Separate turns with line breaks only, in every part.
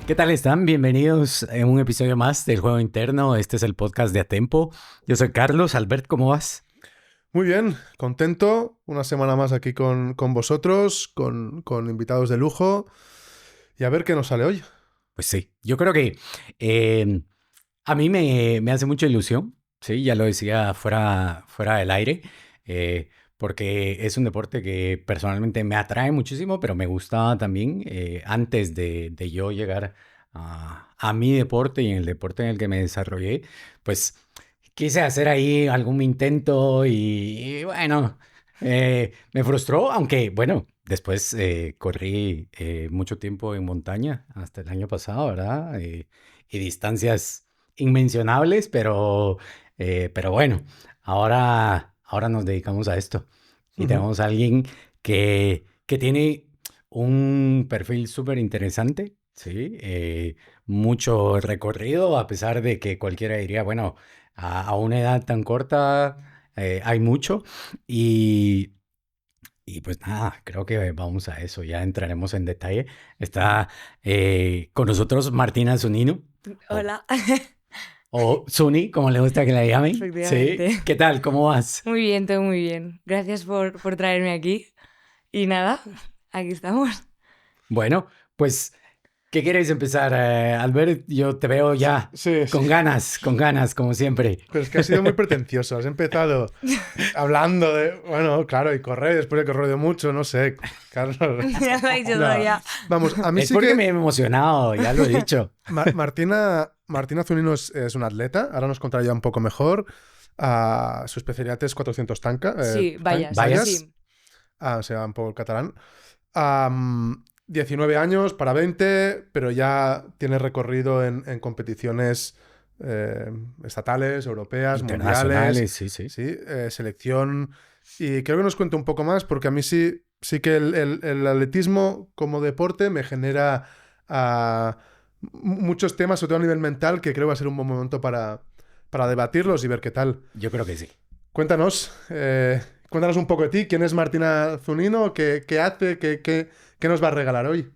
¿Qué tal están? Bienvenidos a un episodio más del Juego Interno. Este es el podcast de Atempo. Yo soy Carlos. Albert, ¿cómo vas?
Muy bien, contento. Una semana más aquí con vosotros, con invitados de lujo. Y a ver qué nos sale hoy.
Pues sí, yo creo que a mí me hace mucha ilusión, sí, ya lo decía fuera del aire, porque es un deporte que personalmente me atrae muchísimo, pero me gusta también antes de yo llegar a mi deporte y en el deporte en el que me desarrollé, pues quise hacer ahí algún intento y bueno, me frustró, aunque bueno, después corrí mucho tiempo en montaña hasta el año pasado, ¿verdad? Y distancias inmencionables, pero bueno, ahora nos dedicamos a esto. Y
Ujú.
tenemos a alguien que tiene un perfil súper interesante, ¿sí? Mucho recorrido, a pesar de que cualquiera diría, bueno, a una edad tan corta hay mucho. Y, y pues nada, creo que vamos a eso, ya entraremos en detalle. Está con nosotros Martina Zunino, o,
Hola,
o Zuni, como le gusta que la llamen. Sí,
efectivamente.
¿qué tal? ¿Cómo vas?
Muy bien, todo muy bien. Gracias por traerme aquí. Y nada, aquí estamos.
Bueno, pues, ¿qué quieres empezar, Albert? Yo te veo ya
Sí, sí.
con ganas, como siempre.
Pero es que has sido muy pretencioso. Has empezado hablando de, bueno, claro, y correr después de que he corrido mucho, no sé, Carlos.
Ya lo he dicho todo
No,
ya.
vamos, a mí
Es
sí
porque me he
que
emocionado, ya lo he dicho.
Martina Zunino es una atleta. Ahora nos contará ya un poco mejor. Su especialidad es 400
Sí, vayas,
Vayas.
sí.
O sea, un poco el catalán. 19 años para 20, pero ya tiene recorrido en competiciones estatales, europeas, mundiales,
Internacionales, sí, sí.
sí, selección. Y creo que nos cuente un poco más, porque a mí sí que el atletismo como deporte me genera muchos temas, sobre todo a nivel mental, que creo que va a ser un buen momento para debatirlos y ver qué tal.
Yo creo que sí.
Cuéntanos, cuéntanos un poco de ti. ¿Quién es Martina Zunino? ¿Qué hace? ¿Qué nos va a regalar hoy?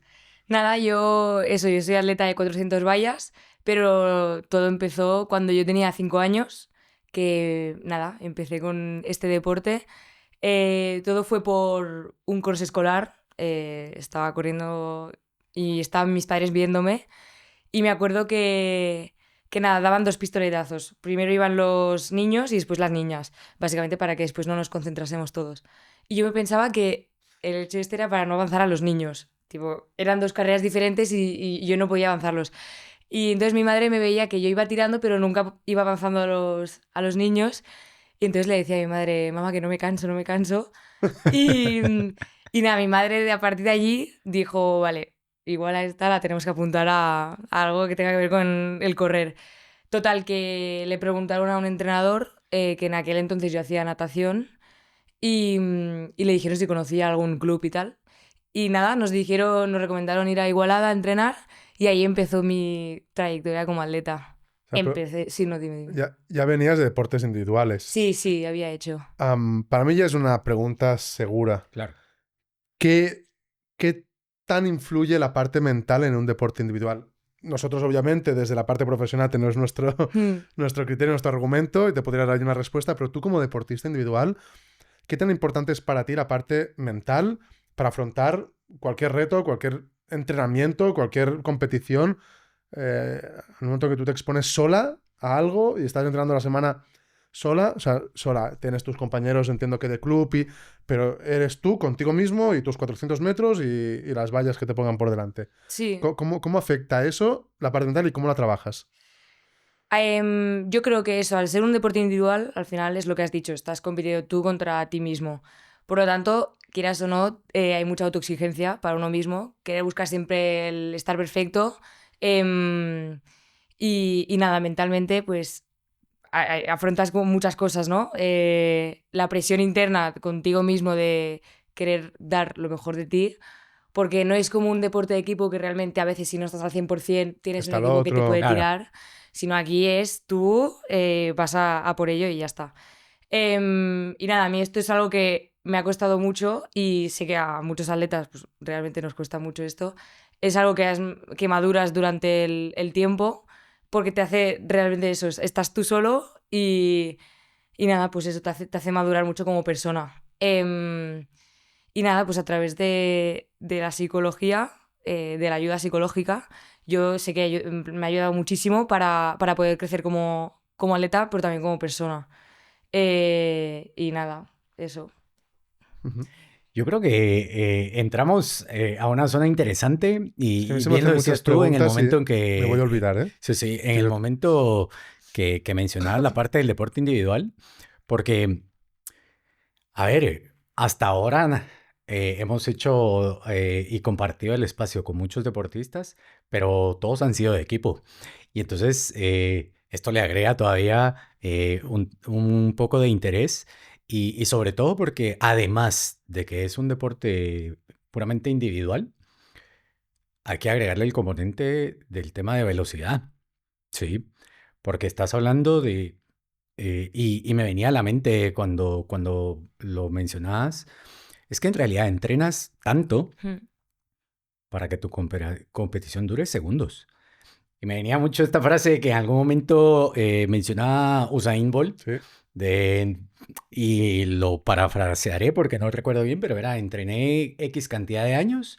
Nada, yo soy atleta de 400 vallas, pero todo empezó cuando yo tenía 5 años, que nada, empecé con este deporte. Todo fue por un cross escolar. Estaba corriendo y estaban mis padres viéndome. Y me acuerdo que nada, daban dos pistoletazos. Primero iban los niños y después las niñas, básicamente para que después no nos concentrásemos todos. Y yo me pensaba que el hecho este era para no avanzar a los niños. Tipo, eran dos carreras diferentes y yo no podía avanzarlos. Y entonces mi madre me veía que yo iba tirando, pero nunca iba avanzando a los niños. Y entonces le decía a mi madre, mamá, que no me canso, no me canso. Y, y nada, mi madre a partir de allí dijo, vale, igual a esta la tenemos que apuntar a algo que tenga que ver con el correr. Total, que le preguntaron a un entrenador que en aquel entonces yo hacía natación y le dijeron si conocía algún club y tal. Y nada, nos recomendaron ir a Igualada a entrenar y ahí empezó mi trayectoria como atleta.
O sea, pero
Empecé, sí, no, dime.
ya venías de deportes individuales.
Sí, sí, había hecho.
Para mí ya es una pregunta segura.
Claro.
¿Qué, ¿Qué tan influye la parte mental en un deporte individual? Nosotros, obviamente, desde la parte profesional tenemos
Hmm.
nuestro criterio, nuestro argumento y te podría dar ahí una respuesta, pero tú como deportista individual, ¿qué tan importante es para ti la parte mental para afrontar cualquier reto, cualquier entrenamiento, cualquier competición? En el momento que tú te expones sola a algo y estás entrenando la semana sola, o sea, sola, tienes tus compañeros, entiendo que de club, pero eres tú contigo mismo y tus 400 metros y las vallas que te pongan por delante.
Sí.
¿Cómo afecta eso, la parte mental, y cómo la trabajas?
Yo creo que eso, al ser un deporte individual, al final es lo que has dicho, estás compitiendo tú contra ti mismo. Por lo tanto, quieras o no, hay mucha autoexigencia para uno mismo, querer buscar siempre el estar perfecto. Y nada, mentalmente, pues afrontas como muchas cosas, ¿no? La presión interna contigo mismo de querer dar lo mejor de ti, porque no es como un deporte de equipo que realmente a veces si no estás al 100% tienes un
Está el
equipo que te puede
otro.
Claro.
tirar, sino aquí es tú vas a por ello y ya está. Y nada, a mí esto es algo que me ha costado mucho y sé que a muchos atletas pues, realmente nos cuesta mucho esto. es algo que maduras durante el tiempo, porque te hace realmente eso, estás tú solo y nada, pues eso te hace madurar mucho como persona. Y nada, pues a través de la psicología, de la ayuda psicológica, yo sé que me ha ayudado muchísimo para poder crecer como atleta, pero también como persona. Y nada, eso.
Ujú.
Yo creo que entramos a una zona interesante
Es que a mí
y
se me
bien lo
hacen muchas
decías tú en el
preguntas y
momento en
me voy a
que,
olvidar, ¿eh?
sí, sí, en el
Quiero-
momento que mencionabas la parte del deporte individual, porque, a ver, hasta ahora hemos hecho y compartido el espacio con muchos deportistas, pero todos han sido de equipo. Y entonces esto le agrega todavía un poco de interés y sobre todo porque además de que es un deporte puramente individual, hay que agregarle el componente del tema de velocidad, ¿sí? Porque estás hablando de, y me venía a la mente cuando lo mencionabas, es que en realidad entrenas tanto
Mm.
para que tu competición dure segundos. Y me venía mucho esta frase que en algún momento mencionaba Usain Bolt,
Sí,
de, y lo parafrasearé porque no recuerdo bien, pero era, entrené X cantidad de años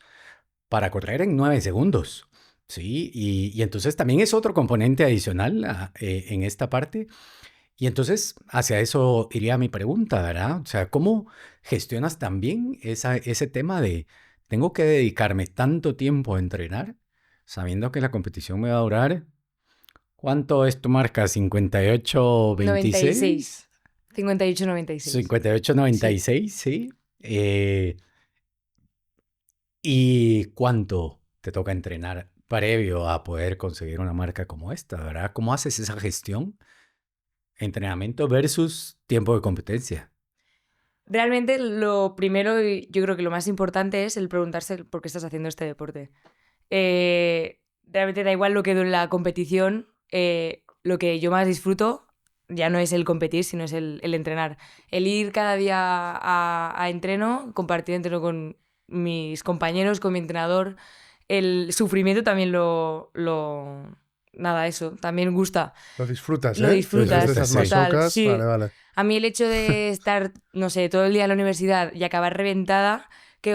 para correr en 9 segundos. Sí, y entonces también es otro componente adicional en esta parte. Y entonces hacia eso iría mi pregunta, ¿verdad? O sea, ¿cómo gestionas también ese tema de tengo que dedicarme tanto tiempo a entrenar sabiendo que la competición me va a durar? ¿Cuánto es tu marca? ¿58-26?
96. 58-96. Sí.
58-96, sí. ¿Y cuánto te toca entrenar previo a poder conseguir una marca como esta, verdad? ¿Cómo haces esa gestión? Entrenamiento versus tiempo de competencia.
Realmente lo primero y yo creo que lo más importante es el preguntarse el por qué estás haciendo este deporte. Realmente da igual lo que dure la competición, lo que yo más disfruto ya no es el competir, sino es el entrenar. El ir cada día a entreno, compartir entreno con mis compañeros, con mi entrenador. El sufrimiento también nada, eso, también gusta.
lo disfrutas,
Lo
¿eh?
Lo
Eres de
disfrutas,
disfrutas,
esas
sí.
total,
masocas. Vale,
sí.
vale.
A mí el hecho de estar, no sé, todo el día en la universidad y acabar reventada, que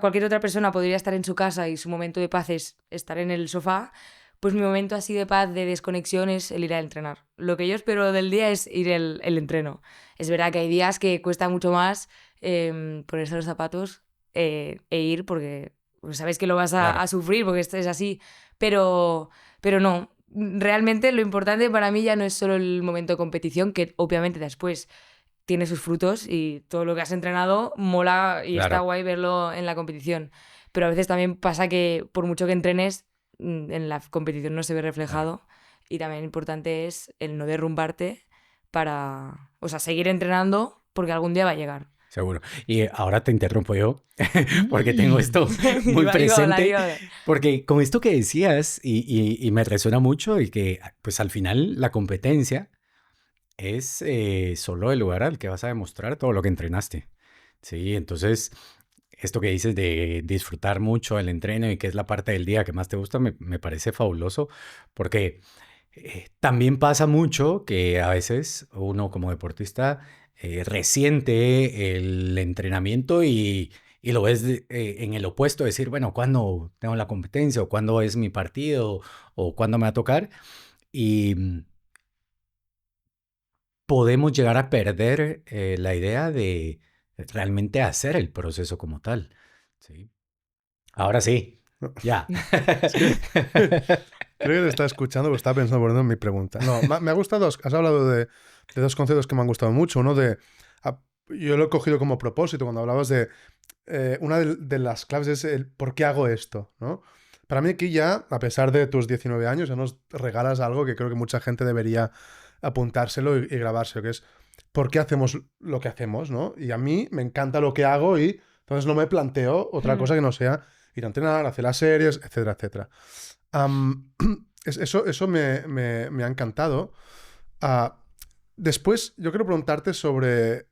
cualquier otra persona podría estar en su casa y su momento de paz es estar en el sofá, pues mi momento así de paz, de desconexión, es el ir a entrenar. Lo que yo espero del día es ir el entreno. Es verdad que hay días que cuesta mucho más ponerse los zapatos e ir porque pues, sabes que lo vas
Claro.
a sufrir porque esto es así, pero no. Realmente lo importante para mí ya no es solo el momento de competición, que obviamente después tiene sus frutos y todo lo que has entrenado mola y está
Claro.
guay verlo en la competición. Pero a veces también pasa que por mucho que entrenes, en la competición no se ve reflejado. Y también importante es el no derrumbarte para, o sea, seguir entrenando porque algún día va a llegar.
Seguro. Y ahora te interrumpo yo, porque tengo esto muy
Iba a hablar,
presente,
iba a hablar.
porque con esto que decías, y me resuena mucho, y que pues al final la competencia es solo el lugar al que vas a demostrar todo lo que entrenaste. Sí, entonces esto que dices de disfrutar mucho el entreno y que es la parte del día que más te gusta, me parece fabuloso, porque también pasa mucho que a veces uno como deportista resiente el entrenamiento y lo ves en el opuesto, decir, bueno, ¿cuándo tengo la competencia? ¿O cuándo es mi partido? ¿O cuándo me va a tocar? Y podemos llegar a perder la idea de realmente hacer el proceso como tal. ¿Sí? Ahora sí,
No,
ya.
es que creo que te estaba escuchando, pero estaba pensando poniendo en mi pregunta. No, me ha gustado, has hablado de dos conceptos que me han gustado mucho. Uno yo lo he cogido como propósito cuando hablabas de, una de las claves es el por qué hago esto, ¿no? Para mí aquí ya, a pesar de tus 19 años, ya nos regalas algo que creo que mucha gente debería apuntárselo y grabárselo, que es por qué hacemos lo que hacemos, ¿no? Y a mí me encanta lo que hago y entonces no me planteo otra cosa que no sea ir a entrenar, hacer las series, etcétera, etcétera. Am, eso me ha encantado. Ah, después, yo quiero preguntarte sobre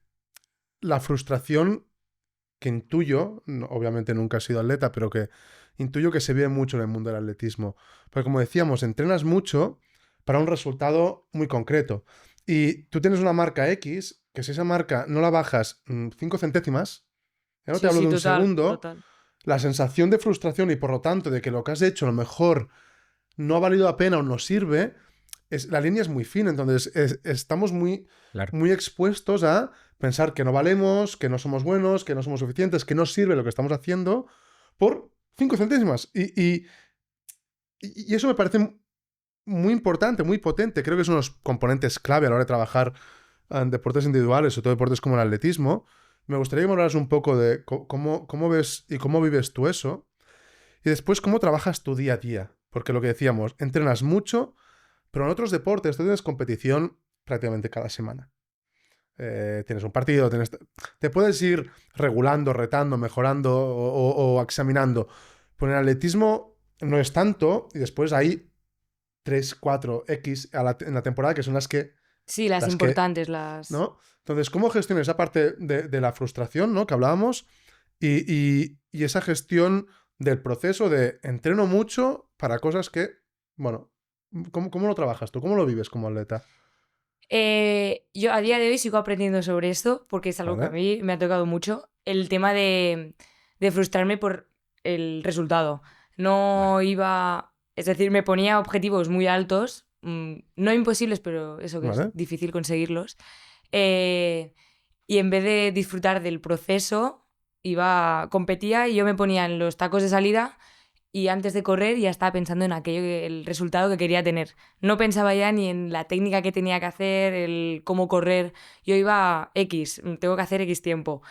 la frustración que intuyo, obviamente nunca he sido atleta, pero que intuyo que se vive mucho en el mundo del atletismo. Porque como decíamos, entrenas mucho para un resultado muy concreto. Y tú tienes una marca X, que si esa marca no la bajas 5 centésimas, ya no te
Sí,
hablo
sí,
de un
total,
segundo,
total.
la sensación de frustración y por lo tanto de que lo que has hecho a lo mejor no ha valido la pena o no sirve, la línea es muy fina. Entonces estamos muy,
Claro.
muy expuestos a pensar que no valemos, que no somos buenos, que no somos suficientes, que no sirve lo que estamos haciendo por 5 centésimas. Y eso me parece muy importante, muy potente. Creo que son los componentes clave a la hora de trabajar en deportes individuales, sobre todo deportes como el atletismo. Me gustaría que me hablaras un poco de cómo ves y cómo vives tú eso. Y después, cómo trabajas tu día a día. Porque lo que decíamos, entrenas mucho, pero en otros deportes tú tienes competición prácticamente cada semana. Tienes un partido, te puedes ir regulando, retando, mejorando o examinando. Pero en el atletismo no es tanto, y después hay 3, 4, X en la temporada que son las que,
Sí, las importantes, las...
¿no? Entonces, ¿cómo gestionas esa parte de la frustración, ¿no? Que hablábamos, y esa gestión del proceso de entreno mucho para cosas que, bueno, ¿cómo lo trabajas tú? ¿Cómo lo vives como atleta?
Yo a día de hoy sigo aprendiendo sobre esto porque es algo que a
¿Vale?
mí me ha tocado mucho. El tema de frustrarme por el resultado. No iba... Es decir, me ponía objetivos muy altos, no imposibles, pero eso que es
¿Vale?
difícil conseguirlos. Y en vez de disfrutar del proceso, competía y yo me ponía en los tacos de salida y antes de correr ya estaba pensando en el resultado que quería tener. No pensaba ya ni en la técnica que tenía que hacer, el cómo correr. Yo iba a X, tengo que hacer X tiempo.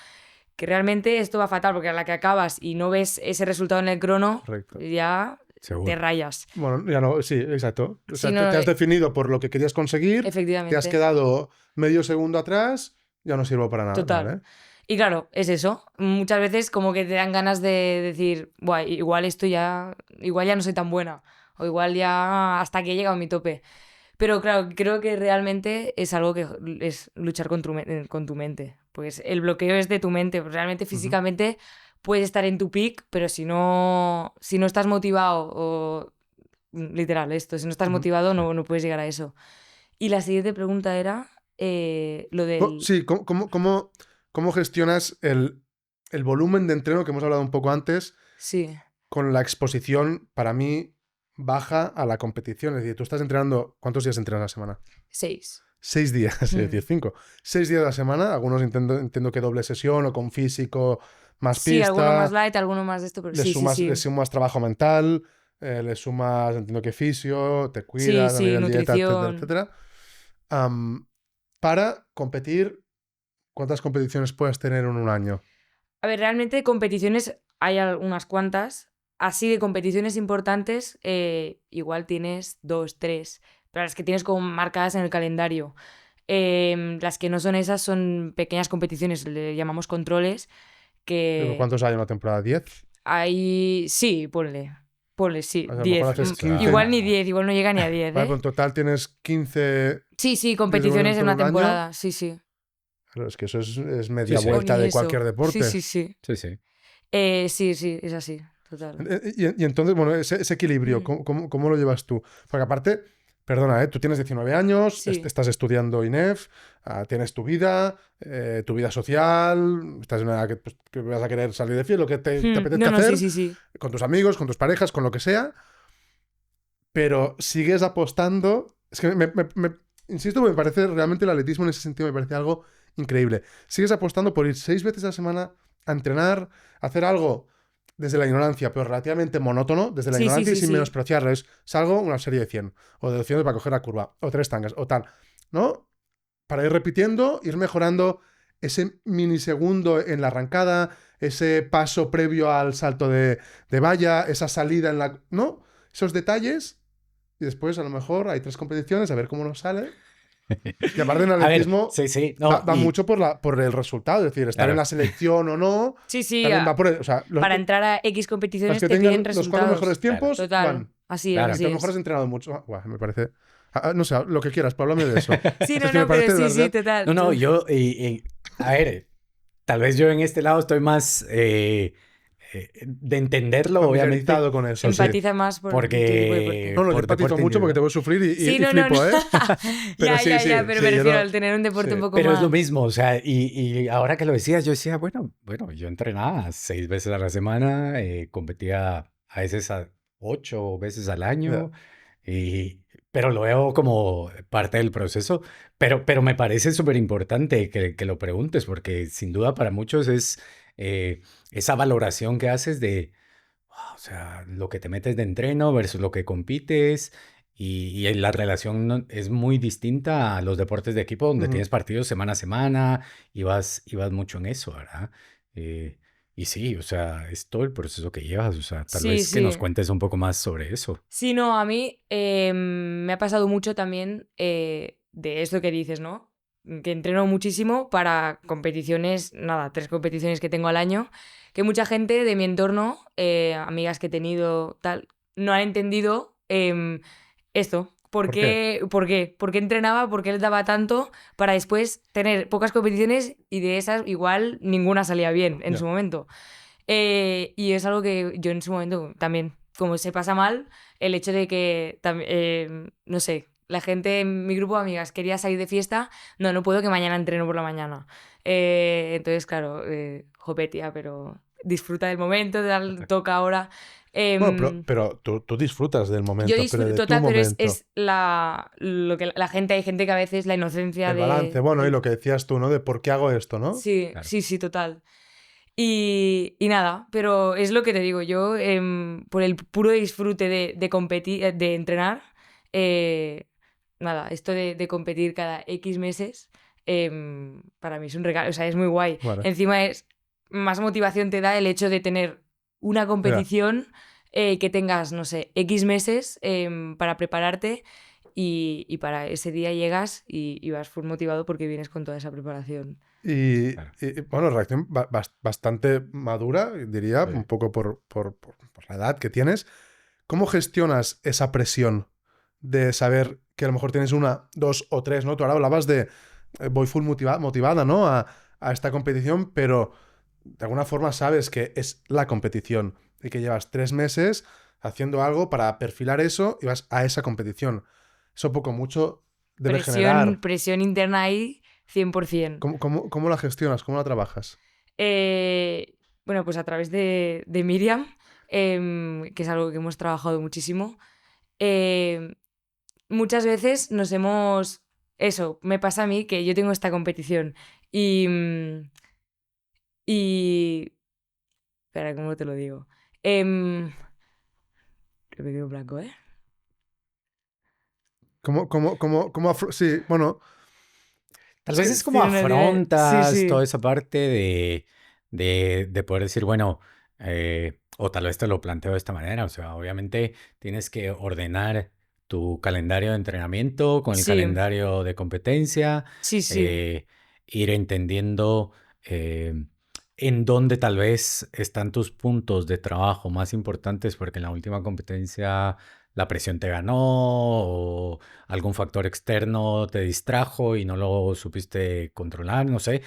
Que realmente esto va fatal porque a la que acabas y no ves ese resultado en el crono,
Correcto.
ya te
Seguro.
rayas.
Bueno, ya no, sí, exacto. O sea,
Sí, no,
te has definido por lo que querías conseguir, te has
efectivamente.
quedado medio segundo atrás, ya no sirvo para nada.
Total.
¿Vale?
Y claro, es eso. Muchas veces como que te dan ganas de decir, "Buah, igual igual ya no soy tan buena. O igual ya hasta aquí he llegado a mi tope. Pero claro, creo que realmente es algo que es luchar con tu mente. Pues el bloqueo es de tu mente. Realmente físicamente puedes estar en tu peak, pero si no estás motivado, o literal esto, si no estás motivado no puedes llegar a eso. Y la siguiente pregunta era lo del...
Sí, ¿cómo gestionas el volumen de entreno que hemos hablado un poco antes
Sí,
con la exposición, para mí, baja a la competición? Es decir, tú estás entrenando, ¿cuántos días entrenas a la semana? 6 días, es decir, 5. 6 días a la semana, algunos entiendo que doble sesión o con físico, más
Sí, alguno más
pista,
light, alguno más de esto, pero
le
sí, sí.
sumas trabajo mental, le sumas, entiendo que fisio, te
Sí,
cuidas a
sí,
nivel dieta, etcétera,
nutrición.
etcétera. Para competir, ¿cuántas competiciones puedes tener en un año?
A ver, realmente competiciones hay unas cuantas. Así de competiciones importantes, igual tienes 2, 3. Pero las que tienes como marcadas en el calendario. Las que no son esas son pequeñas competiciones, le llamamos controles, que
¿Cuántos hay en una temporada? ¿10?
hay... Sí, ponle, sí,
A lo mejor
10.
haces 15.
Igual ni 10, igual no llega ni a 10,
Vale,
¿eh?
pues en total tienes 15
Sí, sí,
10
competiciones en
por
una
un año.
temporada, sí, sí.
Claro, es que eso es media
Sí.
O
vuelta
ni
de
eso.
cualquier deporte.
Sí, sí, sí.
Sí, sí.
Sí, es así, total.
Y entonces, bueno, ese equilibrio, ¿cómo lo llevas tú? Porque aparte, perdona, tú tienes 19 años,
Sí.
estás estudiando INEF, tienes tu vida social, estás en una edad que vas a querer salir de fiesta, lo que te apetezca
No,
hacer,
sí.
con tus amigos, con tus parejas, con lo que sea, pero sigues apostando. Es que insisto, me parece realmente el atletismo en ese sentido me parece algo increíble. Sigues apostando por ir 6 veces a la semana a entrenar, a hacer algo desde la ignorancia, pero relativamente monótono, desde la ignorancia y sin
Sí.
menospreciarlo. Salgo una serie de 100 o de 200 para coger la curva, o 3 tangas, o tal, ¿no? Para ir repitiendo, ir mejorando ese minisegundo en la arrancada, ese paso previo al salto de valla, esa salida en la... ¿No? Esos detalles. Y después, a lo mejor, hay 3 competiciones, a ver cómo nos sale. Y aparte en
A ver,
atletismo
sí. No,
va mucho por el resultado. Es decir, estar en
Claro.
la selección o no.
Sí,
También va por o sea,
para entrar a X
los
competiciones
que
te piden
tengan los 4
resultados.
mejores tiempos
Total,
van.
así
Claro.
es,
Que a lo mejor has entrenado mucho. Buah, me parece... no sé, lo que quieras, pero háblame de eso.
Sí,
Es que me
pero
parece, de
sí,
verdad...
total.
No, yo, a ver, tal vez yo en este lado estoy más de entenderlo, obviamente,
Familiarizado con eso, sí.
Empatiza más por tu tipo de deporte.
porque
No, yo
por
empatizo
deporte
mucho porque te
individual.
voy a sufrir y
Sí, no,
flipo,
no.
¿eh? Pero
Ya,
sí,
ya,
sí,
ya, pero
sí,
me
yo
refiero
no-
al tener un deporte
sí.
un poco
Pero es lo
más.
mismo, o sea, y ahora que lo decías, yo decía, bueno, yo entrenaba 6 veces a la semana, competía a veces 8 veces al
Ya.
año, y, pero lo veo como parte del proceso, pero me parece súper importante que lo preguntes, porque sin duda para muchos es esa valoración que haces de, o sea, lo que te metes de entreno versus lo que compites. Y la relación es muy distinta a los deportes de equipo donde
Ujú.
tienes partidos semana a semana y vas mucho en eso, ¿verdad? Eh, y sí, o sea, es todo el proceso que llevas. O sea, tal
Sí,
vez que nos
sí.
cuentes un poco más sobre eso.
Sí, no, a mí me ha pasado mucho también de esto que dices, ¿no? Que entreno muchísimo para competiciones, nada, 3 competiciones que tengo al año, que mucha gente de mi entorno, amigas que he tenido, tal, no han entendido esto. ¿Por
¿Por qué?
qué? ¿Por qué? ¿Por qué entrenaba? ¿Por qué les daba tanto para después tener pocas competiciones y de esas igual ninguna salía bien en
Ya.
su momento? Y es algo que yo en su momento también, como se pasa mal, el hecho de que, no sé, la gente en mi grupo de amigas quería salir de fiesta, no puedo que mañana entreno por la mañana. Entonces, claro, jope, tía, pero disfruta del momento, toca ahora.
Bueno,
Em,
pero tú disfrutas del
yo
momento, pero
disfruto
de tu
total, pero
momento.
lo que la gente, hay gente que a veces la inocencia
El balance, bueno, y lo que decías tú, ¿no? De por qué hago esto, ¿no?
Sí,
Claro.
sí, sí, total. Y nada, pero es lo que te digo, yo por el puro disfrute de competir, de entrenar, nada, esto de competir cada X meses, para mí es un regalo, o sea, es muy guay.
Vale.
Encima es más motivación te da el hecho de tener una
Ya.
competición que tengas, no sé, X meses para prepararte y para ese día llegas y vas full motivado porque vienes con toda esa preparación.
Claro.
Bueno, reacción bastante madura, diría, un
Sí.
poco por la edad que tienes. ¿Cómo gestionas esa presión de saber que a lo mejor tienes una, dos o tres, ¿no? Tú ahora hablabas de voy full motivada, ¿no? A esta competición, pero de alguna forma sabes que es la competición y que llevas 3 meses haciendo algo para perfilar eso y vas a esa competición. Eso poco o mucho debe generar.
Presión interna ahí, 100%.
¿Cómo la gestionas? ¿Cómo la trabajas?
Bueno, pues a través de Miriam, que es algo que hemos trabajado muchísimo, em, muchas veces nos hemos... Eso, me pasa a mí que yo tengo esta competición y... Espera, ¿cómo te lo digo? Me quedo en blanco, ¿eh?
Sí, bueno,
Tal
es
vez
que
es como
Tiene una idea... Sí,
afrontas toda
sí.
esa parte de poder decir, bueno, o tal vez te lo planteo de esta manera, o sea, obviamente tienes que ordenar tu calendario de entrenamiento con el
Sí,
calendario de competencia,
sí, sí.
eh, ir entendiendo eh, en dónde tal vez están tus puntos de trabajo más importantes, porque en la última competencia la presión te ganó o algún factor externo te distrajo y no lo supiste controlar, no sé,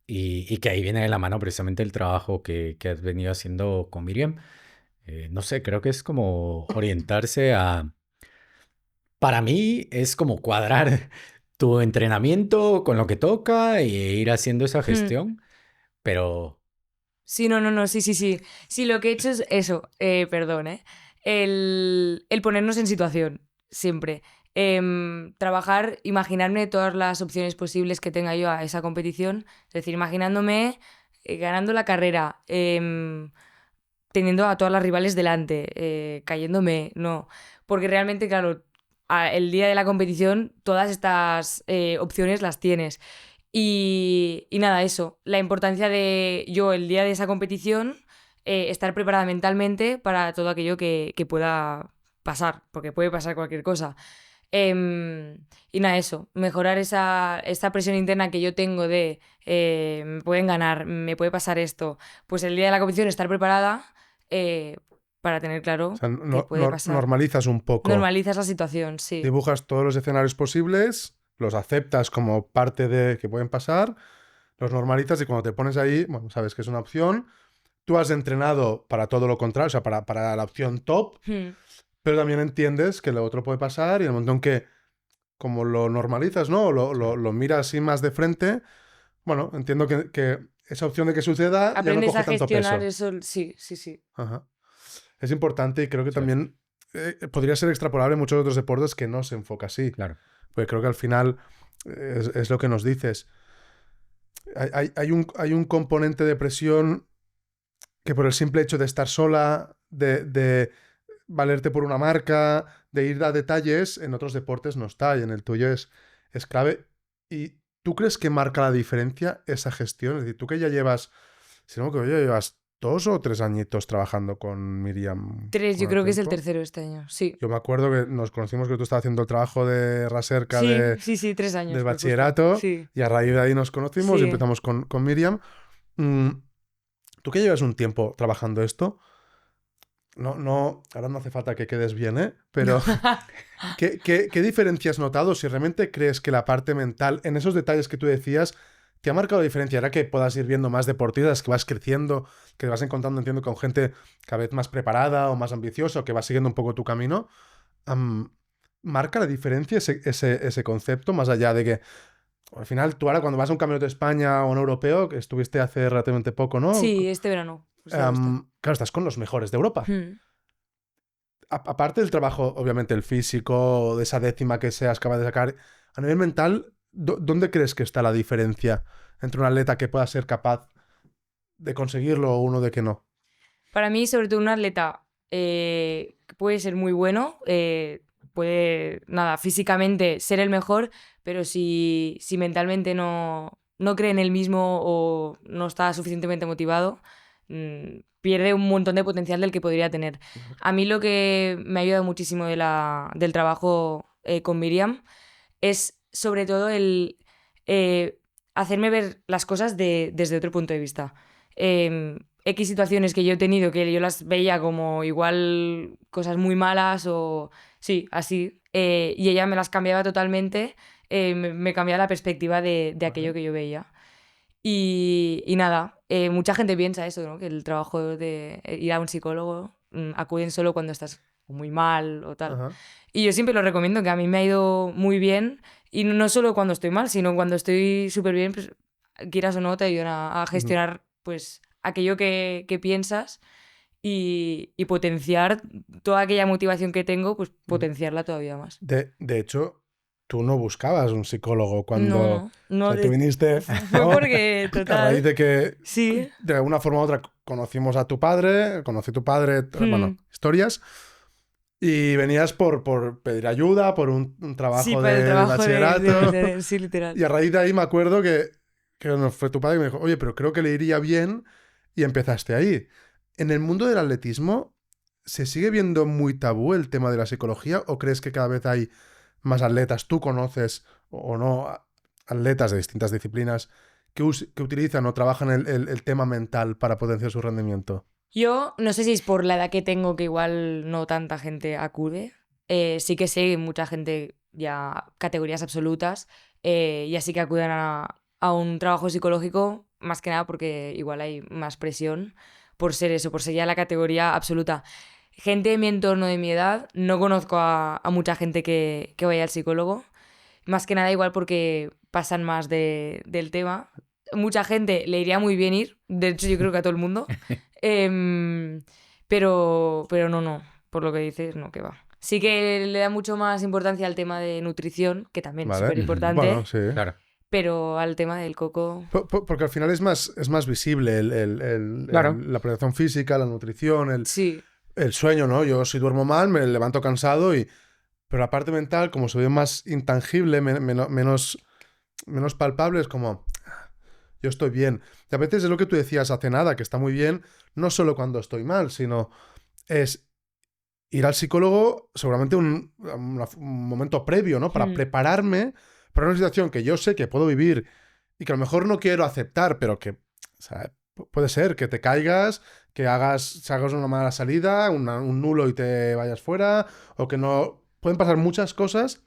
y que ahí viene de la mano precisamente el trabajo que has venido haciendo con Miriam. No sé, creo que es como orientarse a, para mí es como cuadrar tu entrenamiento con lo que toca e ir haciendo esa
Hmm.
gestión, pero
Sí, no, sí, sí, sí. Sí, lo que he hecho es eso, perdón, ¿eh? El ponernos en situación, siempre. Trabajar, imaginarme todas las opciones posibles que tenga yo a esa competición. Es decir, imaginándome ganando la carrera, teniendo a todas las rivales delante, cayéndome, no. Porque realmente, claro, el día de la competición todas estas opciones las tienes. Y nada, eso, la importancia de yo el día de esa competición estar preparada mentalmente para todo aquello que pueda pasar, porque puede pasar cualquier cosa. Y nada, eso, mejorar esta presión interna que yo tengo de me pueden ganar, me puede pasar esto, pues el día de la competición estar preparada para tener
o
claro
sea,
que puede pasar.
normalizas un poco.
Normalizas la situación, sí.
Dibujas todos los escenarios posibles, los aceptas como parte de que pueden pasar, los normalizas y cuando te pones ahí, bueno, sabes que es una opción, tú has entrenado para todo lo contrario, o sea, para la opción top, pero también entiendes que lo otro puede pasar y en el momento en que, como lo normalizas, ¿no? O lo miras así más de frente, bueno, entiendo que esa opción de que suceda
Aprendes
ya no
a
coge tanto
gestionar
peso.
eso, sí.
Ajá. Es importante y creo que
Sí.
también podría ser extrapolable en muchos otros deportes que no se enfoca así.
Claro.
Porque creo que al final es lo que nos dices. Hay un componente de presión que por el simple hecho de estar sola, de valerte por una marca, de ir a detalles, en otros deportes no está y en el tuyo es clave. ¿Y tú crees que marca la diferencia esa gestión? Es decir, tú que ya llevas, si no me equivoco, ya llevas 2 o 3 añitos trabajando con Miriam.
3, yo
con el
creo que es el
tiempo.
tercero este año, sí.
Yo me acuerdo que nos conocimos que tú estabas haciendo el trabajo de Raserca
Sí, 3 años.
del
pues justo.
bachillerato
Sí.
y a raíz de ahí nos conocimos y
Sí.
empezamos con Miriam. Tú que llevas un tiempo trabajando esto, ahora no hace falta que quedes bien, ¿eh? Pero ¿qué diferencia has notado? Si realmente crees que la parte mental, en esos detalles que tú decías, te ha marcado la diferencia. Era que puedas ir viendo más deportistas, que vas creciendo, que te vas encontrando, entiendo, con gente cada vez más preparada o más ambiciosa, o que vas siguiendo un poco tu camino. ¿Marca la diferencia ese concepto? Más allá de que, al final, tú ahora cuando vas a un campeonato de España o un europeo, que estuviste hace relativamente poco, ¿no?
Sí, este verano. Pues ya está.
Claro, estás con los mejores de Europa.
Hmm.
Aparte del trabajo, obviamente, el físico, de esa décima que seas capaz de sacar, a nivel mental, ¿dónde crees que está la diferencia entre un atleta que pueda ser capaz de conseguirlo o uno de que no?
Para mí, sobre todo, un atleta que puede ser muy bueno, puede, físicamente ser el mejor, pero si mentalmente no cree en él mismo o no está suficientemente motivado, pierde un montón de potencial del que podría tener. A mí lo que me ha ayudado muchísimo del trabajo con Miriam es sobre todo el hacerme ver las cosas desde otro punto de vista. X situaciones que yo he tenido que yo las veía como igual cosas muy malas o sí, así, y ella me las cambiaba totalmente, me cambiaba la perspectiva de aquello que yo veía. Y nada, mucha gente piensa eso, ¿no? Que el trabajo de ir a un psicólogo acuden solo cuando estás muy mal o tal.
Ajá.
Y yo siempre lo recomiendo, que a mí me ha ido muy bien, y no solo cuando estoy mal, sino cuando estoy súper bien, pues quieras o no, te ayudan a gestionar pues aquello que piensas y potenciar toda aquella motivación que tengo, pues potenciarla todavía más.
De hecho, tú no buscabas un psicólogo cuando
No,
o sea, tú viniste,
fue
¿no?
porque,
A raíz
total,
de que
sí.
de alguna forma u otra conocimos a tu padre, conocí a tu padre, bueno, historias, y venías por pedir ayuda, por un trabajo
Sí, para el
de
trabajo
bachillerato.
sí, literal.
Y a raíz de ahí me acuerdo que fue tu padre y me dijo, oye, pero creo que le iría bien, y empezaste ahí. En el mundo del atletismo, ¿se sigue viendo muy tabú el tema de la psicología o crees que cada vez hay más atletas, tú conoces o no, atletas de distintas disciplinas que utilizan o trabajan el tema mental para potenciar su rendimiento?
Yo no sé si es por la edad que tengo, que igual no tanta gente acude. Sí que sé mucha gente ya categorías absolutas y así que acuden a un trabajo psicológico, más que nada porque igual hay más presión por ser eso, por ser ya la categoría absoluta. Gente de mi entorno, de mi edad, no conozco a mucha gente que vaya al psicólogo. Más que nada igual porque pasan más del tema. Mucha gente le iría muy bien ir, de hecho yo creo que a todo el mundo. Pero no, por lo que dices, no, que va. Sí que le da mucho más importancia al tema de nutrición, que también es
¿Vale?
súper importante,
Bueno, sí.
Claro.
pero al tema del coco...
Porque al final es más visible
Claro.
la preparación física, la nutrición,
Sí,
el sueño, ¿no? Yo si duermo mal me levanto cansado pero la parte mental, como se ve más intangible, menos palpable, es como, yo estoy bien. Y a veces es lo que tú decías hace nada, que está muy bien, no solo cuando estoy mal, sino es ir al psicólogo seguramente un momento previo, ¿no? Para prepararme para una situación que yo sé que puedo vivir y que a lo mejor no quiero aceptar, pero que, o sea, puede ser que te caigas, que hagas una mala salida, un nulo y te vayas fuera, o que no... Pueden pasar muchas cosas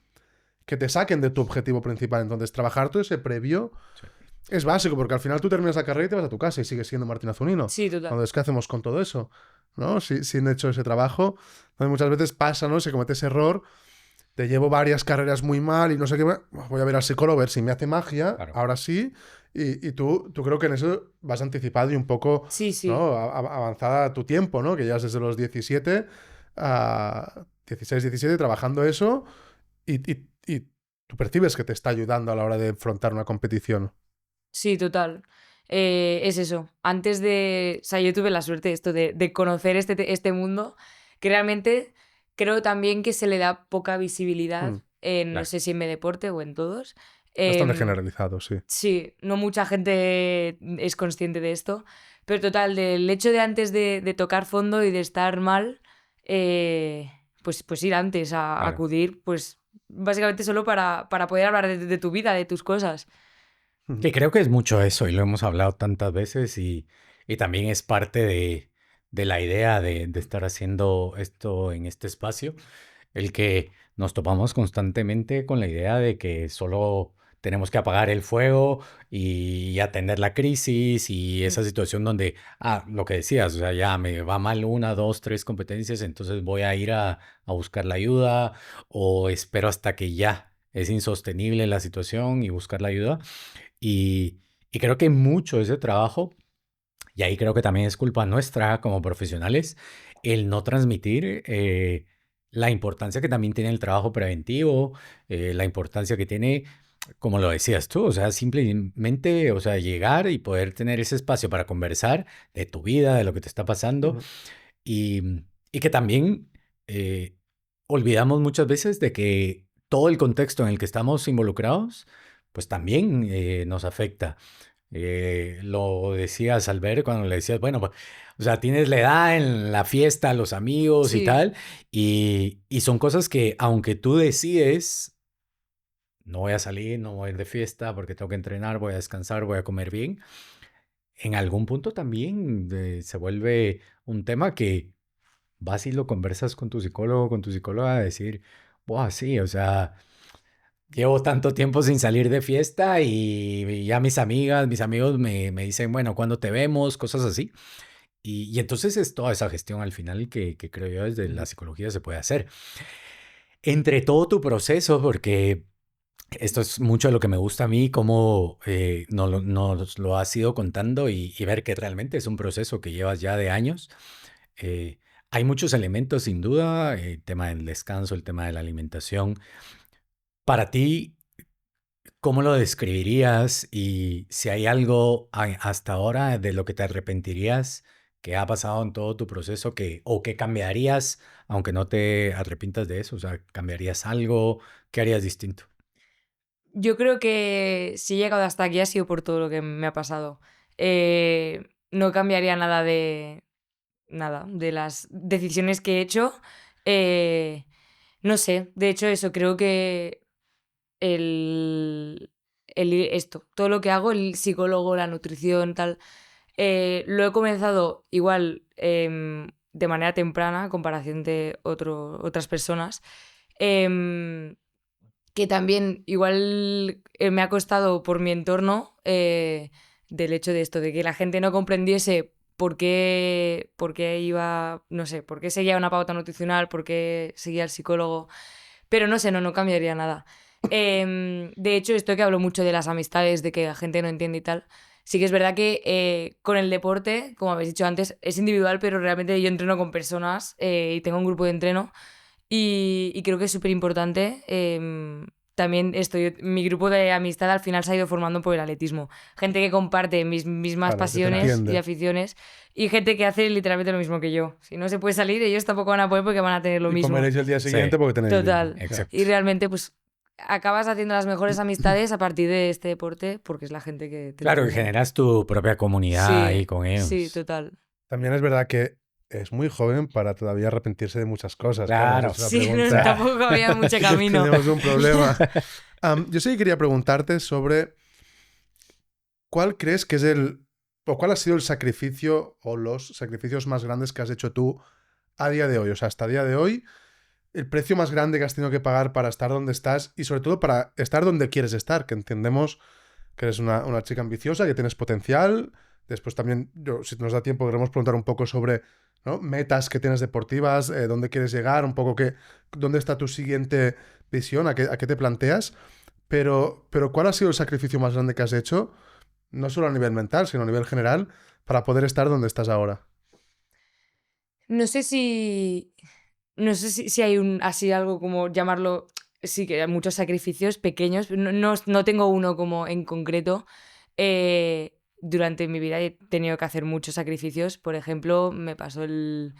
que te saquen de tu objetivo principal. Entonces, trabajar todo ese previo es básico, porque al final tú terminas la carrera y te vas a tu casa y sigues siendo Martina Zunino.
Sí, total.
Entonces, ¿qué hacemos con todo eso? ¿No? Sin hecho ese trabajo. Entonces, muchas veces pasa, ¿no? Se comete ese error. Te llevo varias carreras muy mal y no sé qué. Voy a ver al psicólogo a ver si me hace magia.
Claro.
Ahora sí. Y tú creo que en eso vas anticipado y un poco,
Sí, sí.
¿no? Avanzada a tu tiempo, ¿no? Que ya desde los 17 a 16, 17 trabajando eso y tú percibes que te está ayudando a la hora de enfrentar una competición.
Sí, total. Es eso. Antes de... O sea, yo tuve la suerte de conocer este mundo, que realmente creo también que se le da poca visibilidad, no
Claro.
sé si en mi deporte o en todos.
Bastante
Em,
generalizado, sí.
Sí, no mucha gente es consciente de esto, pero total, del hecho de antes de tocar fondo y de estar mal, pues ir antes a
Claro.
acudir, pues básicamente solo para poder hablar de tu vida, de tus cosas.
Que creo que es mucho eso y lo hemos hablado tantas veces y también es parte de la idea de estar haciendo esto en este espacio, el que nos topamos constantemente con la idea de que solo tenemos que apagar el fuego y atender la crisis y esa situación donde, lo que decías, o sea, ya me va mal una, dos, tres competencias, entonces voy a ir a buscar la ayuda o espero hasta que ya es insostenible la situación y buscar la ayuda. Y creo que mucho de ese trabajo, y ahí creo que también es culpa nuestra como profesionales, el no transmitir la importancia que también tiene el trabajo preventivo, la importancia que tiene, como lo decías tú, o sea, simplemente, o sea, llegar y poder tener ese espacio para conversar de tu vida, de lo que te está pasando, y que también olvidamos muchas veces de que todo el contexto en el que estamos involucrados, pues también nos afecta. Lo decías al ver cuando le decías, bueno, pues, o sea, tienes la edad en la fiesta, los amigos y
Sí,
tal, y son cosas que aunque tú decides, no voy a salir, no voy a ir de fiesta porque tengo que entrenar, voy a descansar, voy a comer bien, en algún punto también se vuelve un tema que vas y lo conversas con tu psicólogo, con tu psicóloga, a decir, wow, sí, o sea, llevo tanto tiempo sin salir de fiesta y ya mis amigas, mis amigos me dicen, bueno, ¿cuándo te vemos? Cosas así. Y entonces es toda esa gestión al final que creo yo desde la psicología se puede hacer. Entre todo tu proceso, porque esto es mucho de lo que me gusta a mí, cómo nos lo has ido contando y ver que realmente es un proceso que llevas ya de años. Eh, Hay muchos elementos, sin duda, el tema del descanso, el tema de la alimentación. Para ti, ¿cómo lo describirías? Y si hay algo hasta ahora de lo que te arrepentirías que ha pasado en todo tu proceso o que cambiarías, aunque no te arrepientas de eso, o sea, ¿cambiarías algo? ¿Qué harías distinto?
yo creo que si he llegado hasta aquí ha sido por todo lo que me ha pasado. No cambiaría nada de las decisiones que he hecho. Eh, no sé, de hecho eso, creo que todo lo que hago, el psicólogo, la nutrición, tal, lo he comenzado igual de manera temprana, a comparación de otras personas, em, que también igual me ha costado por mi entorno, del hecho de esto, de que la gente no comprendiese por qué iba, no sé, por qué seguía una pauta nutricional, por qué seguía el psicólogo, pero no sé, no cambiaría nada. De hecho, esto que hablo mucho de las amistades, de que la gente no entiende y tal, sí que es verdad que con el deporte, como habéis dicho antes, es individual, pero realmente yo entreno con personas y tengo un grupo de entreno y creo que es súper importante. También mi grupo de amistad al final se ha ido formando por el atletismo. Gente que comparte mis mismas
Claro, que te
pasiones y
entiende.
aficiones y gente que hace literalmente lo mismo que yo. Si no se puede salir, ellos tampoco van a poder porque van a tener lo
Y
mismo.
comeréis el día siguiente
Sí,
porque tenéis
Total.
libre.
exacto.
Y realmente, pues, acabas haciendo las mejores amistades a partir de este deporte porque es la gente que te
Claro, y
entiende.
generas tu propia comunidad ahí
Sí,
con
sí,
ellos.
total.
También es verdad que es muy joven para todavía arrepentirse de muchas cosas. Claro, esa
Claro.
es la
Sí, no,
pregunta.
tampoco había mucho camino.
Tenemos un problema. Yo sí que quería preguntarte sobre cuál crees que es o cuál ha sido el sacrificio o los sacrificios más grandes que has hecho tú a día de hoy. O sea, hasta día de hoy, el precio más grande que has tenido que pagar para estar donde estás y sobre todo para estar donde quieres estar, que entendemos que eres una chica ambiciosa, que tienes potencial. Después también, si nos da tiempo, queremos preguntar un poco sobre, ¿no?, metas que tienes deportivas, dónde quieres llegar, un poco dónde está tu siguiente visión, a qué te planteas. Pero ¿cuál ha sido el sacrificio más grande que has hecho? No solo a nivel mental, sino a nivel general, para poder estar donde estás ahora.
No sé si hay así algo como llamarlo. Sí, que hay muchos sacrificios pequeños. No tengo uno como en concreto. Durante mi vida he tenido que hacer muchos sacrificios. Por ejemplo, me pasó en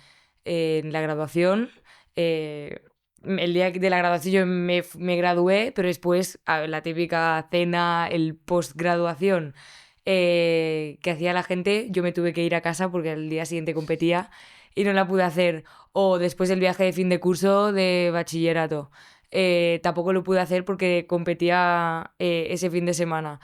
la graduación. El día de la graduación yo me gradué, pero después la típica cena, el postgraduación que hacía la gente, yo me tuve que ir a casa porque al día siguiente competía y no la pude hacer. O después del viaje de fin de curso de bachillerato. Tampoco lo pude hacer porque competía ese fin de semana.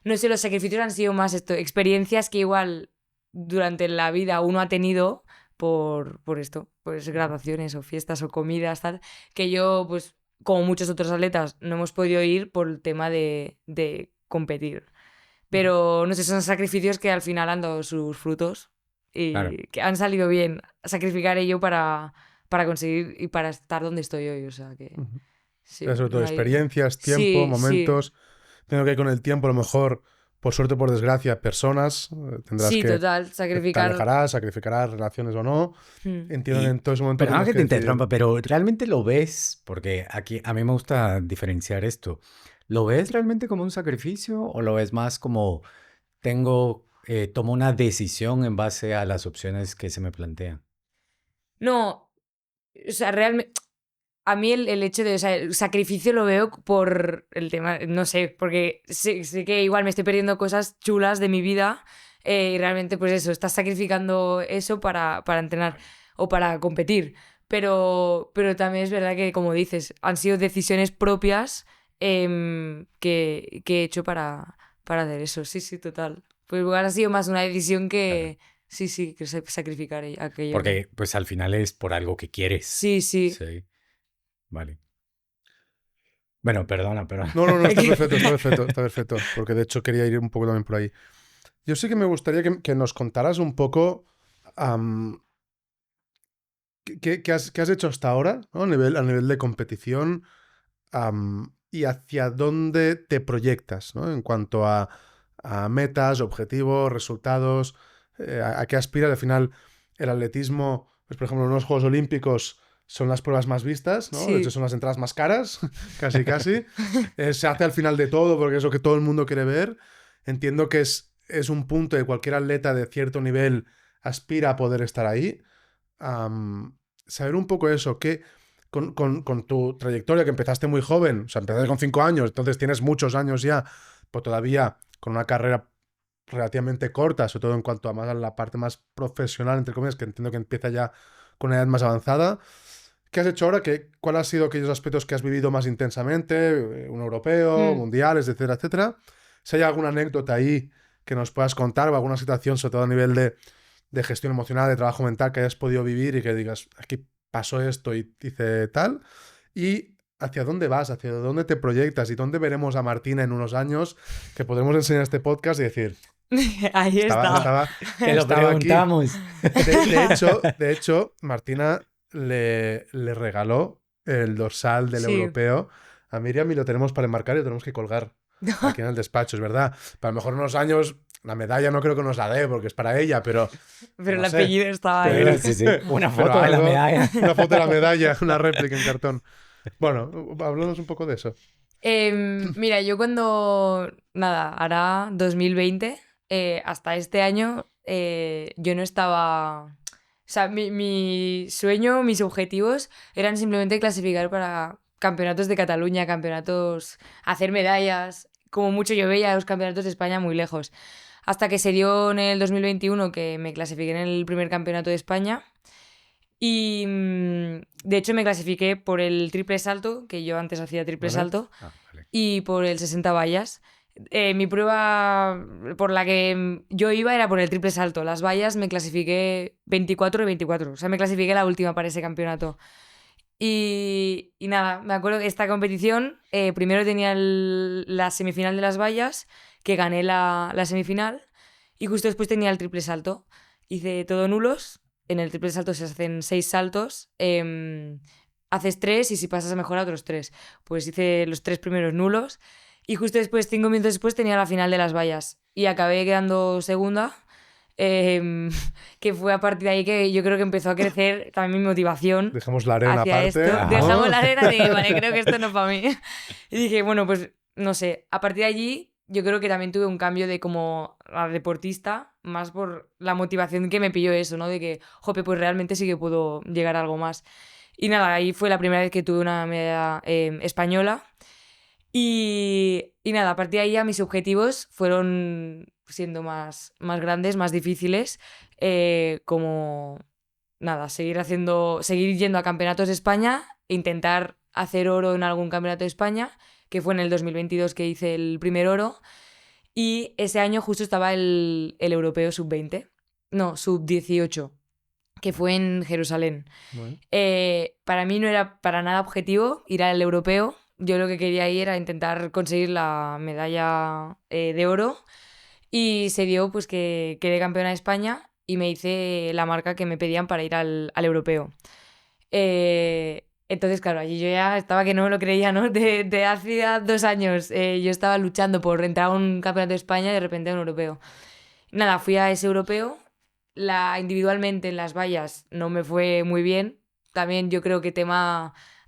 No sé, los sacrificios han sido más experiencias que igual durante la vida uno ha tenido por esto, pues graduaciones o fiestas o comidas, tal, que yo, pues, como muchos otros atletas, no hemos podido ir por el tema de competir. Pero, no sé, son sacrificios que al final han dado sus frutos y
Claro.
que han salido bien. Sacrificar ello para conseguir y para estar donde estoy hoy, o sea que... Sí,
Sobre todo
no hay...
experiencias, tiempo,
Sí, sí.
momentos. Tengo que con el tiempo, a lo mejor, por suerte o por desgracia, personas. Tendrás
Sí,
que
total,
te
sacrificar...
alejarás, sacrificarás relaciones o no. Entiendo que
Y
en todo ese momento
perdona
tendrás
que
que
te
decidir.
interrumpa, pero ¿realmente lo ves? Porque aquí a mí me gusta diferenciar esto. ¿Lo ves realmente como un sacrificio o lo ves más como tomo una decisión en base a las opciones que se me plantean?
No, o sea, realmente... A mí el hecho de, o sea, el sacrificio lo veo por el tema, no sé, porque sé que igual me estoy perdiendo cosas chulas de mi vida y realmente pues eso, estás sacrificando eso para entrenar o para competir. Pero también es verdad que, como dices, han sido decisiones propias que he hecho para hacer eso. Sí, sí, total. Pues igual ha sido más una decisión
Claro.
que, sí, que sacrificar aquello.
Porque pues al final es por algo que quieres.
Sí, sí.
Sí, vale. Bueno, perdona, perdona.
No, está perfecto, está perfecto, está perfecto. Porque de hecho quería ir un poco también por ahí. Yo sí que me gustaría que nos contaras un poco qué has hecho hasta ahora, ¿no? A nivel de competición, y hacia dónde te proyectas, ¿no? En cuanto a metas, objetivos, resultados, a qué aspiras. Al final, el atletismo, pues por ejemplo, en los Juegos Olímpicos son las pruebas más vistas, ¿no? De hecho,
Sí.
son las entradas más caras, casi casi. Se hace al final de todo porque es lo que todo el mundo quiere ver. Entiendo que es un punto de cualquier atleta de cierto nivel aspira a poder estar ahí. Saber un poco eso, que con tu trayectoria, que empezaste muy joven, o sea, empezaste con 5 años, entonces tienes muchos años ya, pues todavía con una carrera relativamente corta, sobre todo en cuanto a la parte más profesional, entre comillas, que entiendo que empieza ya con una edad más avanzada. ¿Qué has hecho ahora? ¿Cuál han sido aquellos aspectos que has vivido más intensamente? Un europeo,
Mm.
mundiales, etcétera, etcétera. Si hay alguna anécdota ahí que nos puedas contar o alguna situación, sobre todo a nivel de gestión emocional, de trabajo mental que hayas podido vivir y que digas, aquí pasó esto y hice tal. Y hacia dónde vas, hacia dónde te proyectas y dónde veremos a Martina en unos años que podremos enseñar este podcast y decir,
Ahí está.
Te lo
estaba aquí.
preguntamos.
De hecho, Martina le regaló el dorsal del
Sí.
europeo a Miriam y lo tenemos para enmarcar y lo tenemos que colgar aquí en el despacho, es verdad. Pero a lo mejor en unos años la medalla no creo que nos la dé porque es para ella, pero
Pero
no
el
sé.
apellido estaba
Pero-
ahí.
Sí, sí. Una
pero
foto de la medalla.
una foto de la medalla, una réplica en cartón. Bueno, háblanos un poco de eso.
Mira, yo cuando, nada, hará 2020, hasta este año, yo no estaba... O sea, mi sueño, mis objetivos eran simplemente clasificar para campeonatos de Cataluña, campeonatos, hacer medallas. Como mucho yo veía los campeonatos de España muy lejos. Hasta que se dio en el 2021 que me clasifiqué en el primer campeonato de España. Y de hecho me clasifiqué por el triple salto, que yo antes hacía triple
¿Vale?
salto,
Vale.
y por el 60 vallas. Mi prueba por la que yo iba era por el triple salto. Las vallas me clasifiqué 24 y 24. O sea, me clasifiqué la última para ese campeonato. Y nada, me acuerdo que esta competición, primero tenía la semifinal de las vallas, que gané la semifinal, y justo después tenía el triple salto. Hice todo nulos, en el triple salto se hacen 6 saltos, haces 3 y si pasas a mejor otros 3. Pues hice los 3 primeros nulos, y justo después, 5 minutos después, tenía la final de las vallas, y acabé quedando segunda. Que fue a partir de ahí que yo creo que empezó a crecer también mi motivación
Dejamos la arena
hacia
aparte.
esto.
¿no?
Dejamos la arena y dije, vale, creo que esto no es para mí. Y dije, bueno, pues no sé, a partir de allí yo creo que también tuve un cambio de como a deportista, más por la motivación que me pilló eso, ¿no? De que, jope, pues realmente sí que puedo llegar a algo más. Y nada, ahí fue la primera vez que tuve una medalla española. Y nada, a partir de ahí ya mis objetivos fueron siendo más grandes, más difíciles, como nada, seguir yendo a campeonatos de España, intentar hacer oro en algún campeonato de España, que fue en el 2022 que hice el primer oro, y ese año justo estaba el europeo sub-20, no, sub-18, que fue en Jerusalén.
Bueno.
Para mí no era para nada objetivo ir al europeo. Yo lo que quería ir era intentar conseguir la medalla de oro, y se dio pues que quedé campeona de España y me hice la marca que me pedían para ir al europeo. Entonces, claro, allí yo ya estaba que no me lo creía, ¿no? De hace 2 años yo estaba luchando por entrar a un campeonato de España y de repente a un europeo. Nada, fui a ese europeo. Individualmente en las vallas no me fue muy bien. También yo creo que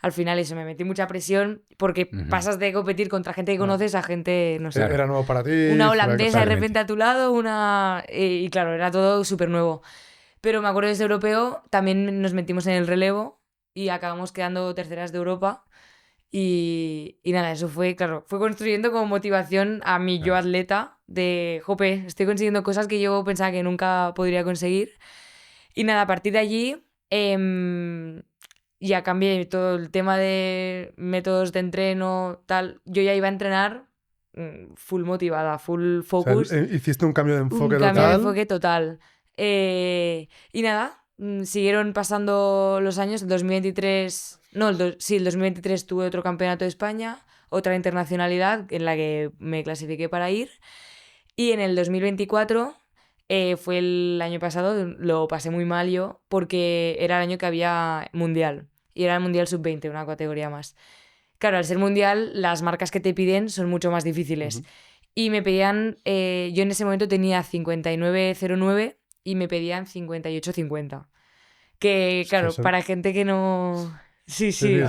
al final eso, me metí mucha presión porque pasas de competir contra gente que conoces a gente, no sé.
Era nuevo para ti.
Una holandesa de repente a tu lado, y claro, era todo súper nuevo. Pero me acuerdo de ese europeo, también nos metimos en el relevo y acabamos quedando terceras de Europa. Y nada, eso fue, claro, fue construyendo como motivación a mi yo atleta de, jope, estoy consiguiendo cosas que yo pensaba que nunca podría conseguir. Y nada, a partir de allí ya cambié todo el tema de métodos de entreno, tal. Yo ya iba a entrenar full motivada, full focus.
O sea, hiciste un cambio de enfoque
Un
total.
cambio de enfoque total. Y nada, siguieron pasando los años. El 2023... No, el 2023 tuve otro campeonato de España, otra internacionalidad en la que me clasifiqué para ir. Y en el 2024, fue el año pasado, lo pasé muy mal yo, porque era el año que había mundial. Y era el mundial sub-20, una categoría más. Claro, al ser mundial, las marcas que te piden son mucho más difíciles. Y me pedían, yo en ese momento tenía 59.09 y me pedían 58.50. Que claro,
Eso...
para gente que no... Sí.
Sí.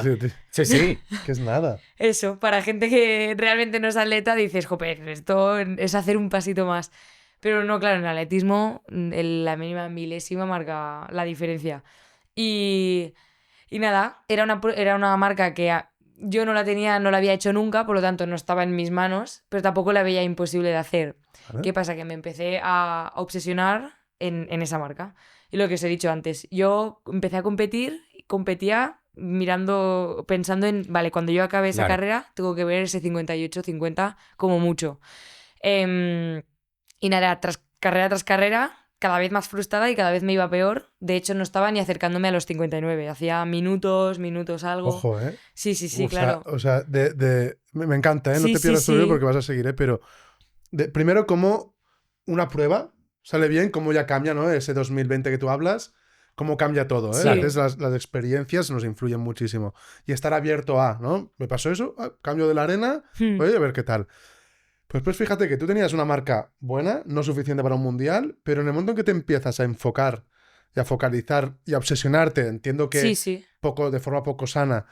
Que es nada.
Eso, para gente que realmente no es atleta, dices, joder, esto es hacer un pasito más. Pero no, claro, en el atletismo la mínima milésima marca la diferencia. Y nada, era una marca que yo no la había hecho nunca, por lo tanto no estaba en mis manos, pero tampoco la veía imposible de hacer. ¿Vale? ¿Qué pasa? Que me empecé a obsesionar en esa marca. Y lo que os he dicho antes, yo empecé a competía pensando en, vale, cuando yo acabe esa carrera, tengo que ver ese 58-50 como mucho. Y nada, carrera tras carrera, cada vez más frustrada y cada vez me iba peor. De hecho, no estaba ni acercándome a los 59. Hacía minutos algo.
Ojo, ¿eh?
Sí, claro.
O sea, me encanta, ¿eh? No te pierdas tu video porque vas a seguir, ¿eh? Pero primero, como una prueba sale bien, cómo ya cambia, ¿no? Ese 2020 que tú hablas, cómo cambia todo, ¿eh?
Sí.
Antes las experiencias nos influyen muchísimo. Y estar abierto a, ¿no? Me pasó eso, cambio de la arena, voy a ver qué tal. Pues fíjate que tú tenías una marca buena, no suficiente para un mundial, pero en el momento en que te empiezas a enfocar y a focalizar y a obsesionarte, entiendo que de forma poco sana,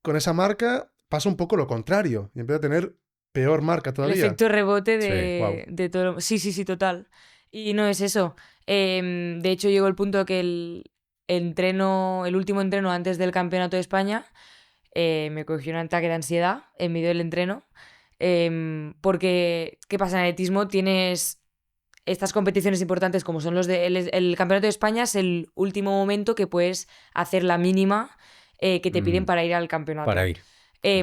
con esa marca pasa un poco lo contrario y empieza a tener peor marca todavía.
El efecto rebote de todo. Sí, total. Y no es eso. De hecho, llegó el punto que el último entreno antes del campeonato de España, me cogió un ataque de ansiedad en medio del entreno. Porque, ¿qué pasa? En atletismo tienes estas competiciones importantes como son el campeonato de España, es el último momento que puedes hacer la mínima que te piden para ir al campeonato.
Para ir.